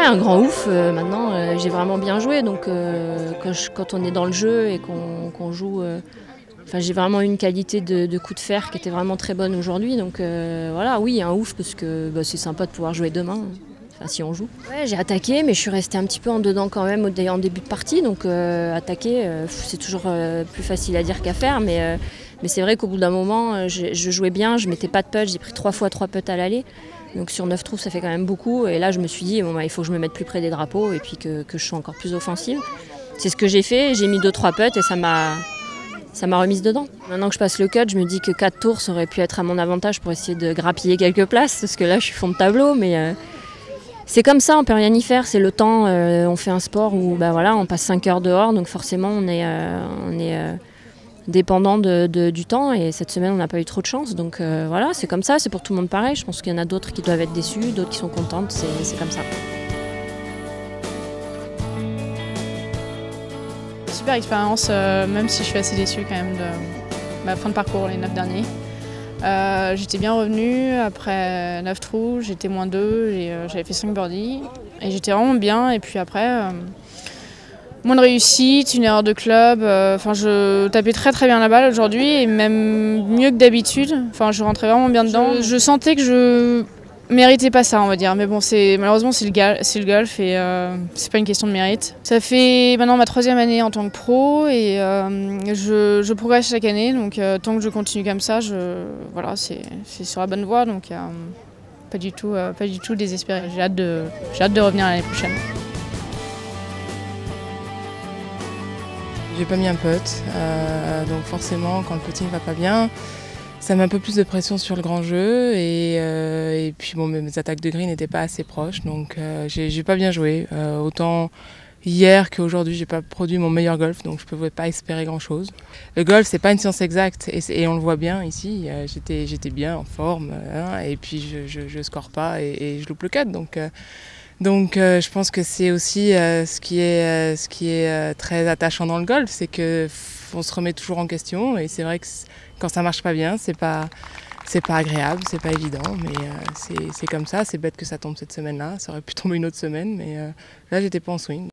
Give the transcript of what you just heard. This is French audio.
un grand ouf. Maintenant, j'ai vraiment bien joué. Donc, quand on est dans le jeu et qu'on joue, j'ai vraiment eu une qualité de coup de fer qui était vraiment très bonne aujourd'hui. Donc, voilà, oui, un ouf parce que c'est sympa de pouvoir jouer demain. Enfin, si on joue. Ouais, j'ai attaqué, mais je suis restée un petit peu en dedans quand même en début de partie. Donc, attaquer, c'est toujours plus facile à dire qu'à faire. Mais c'est vrai qu'au bout d'un moment, je jouais bien, je mettais pas de putt. J'ai pris 3 fois 3 putts à l'aller. Donc sur 9 trous, ça fait quand même beaucoup. Et là, je me suis dit, il faut que je me mette plus près des drapeaux et puis que je sois encore plus offensive. C'est ce que j'ai fait. J'ai mis 2-3 putts et ça m'a remise dedans. Maintenant que je passe le cut, je me dis que 4 tours, ça aurait pu être à mon avantage pour essayer de grappiller quelques places. Parce que là, je suis fond de tableau. Mais c'est comme ça, on peut rien y faire. C'est le temps. On fait un sport où on passe 5 heures dehors. Donc forcément, on est dépendant du temps, et cette semaine on n'a pas eu trop de chance, donc voilà, c'est comme ça, c'est pour tout le monde pareil. Je pense qu'il y en a d'autres qui doivent être déçus, d'autres qui sont contentes, c'est comme ça. Super expérience, même si je suis assez déçue quand même de ma fin de parcours, les 9 derniers. J'étais bien revenue, après 9 trous, j'étais -2 et j'avais fait 5 birdies et j'étais vraiment bien, et puis après moins de réussite, une erreur de club. Je tapais très très bien la balle aujourd'hui, et même mieux que d'habitude. Je rentrais vraiment bien dedans. Je sentais que je méritais pas ça, on va dire. Mais bon, malheureusement c'est le golf et c'est pas une question de mérite. Ça fait maintenant ma 3e année en tant que pro, et je progresse chaque année. Donc tant que je continue comme ça, c'est sur la bonne voie. Donc pas du tout désespéré. J'ai hâte de revenir l'année prochaine. J'ai pas mis un putt, donc forcément quand le putting va pas bien, ça met un peu plus de pression sur le grand jeu, et puis mes attaques de green n'étaient pas assez proches, donc j'ai pas bien joué. Autant hier qu'aujourd'hui, j'ai pas produit mon meilleur golf, donc je pouvais pas espérer grand chose. Le golf, c'est pas une science exacte, et on le voit bien ici. J'étais bien en forme, et puis je score pas et je loupe le cut, donc je pense que c'est aussi ce qui est très attachant dans le golf, c'est qu'on se remet toujours en question, et c'est vrai que quand ça marche pas bien, c'est pas agréable, c'est pas évident, mais c'est comme ça. C'est bête que ça tombe cette semaine-là, ça aurait pu tomber une autre semaine, mais là j'étais pas en swing.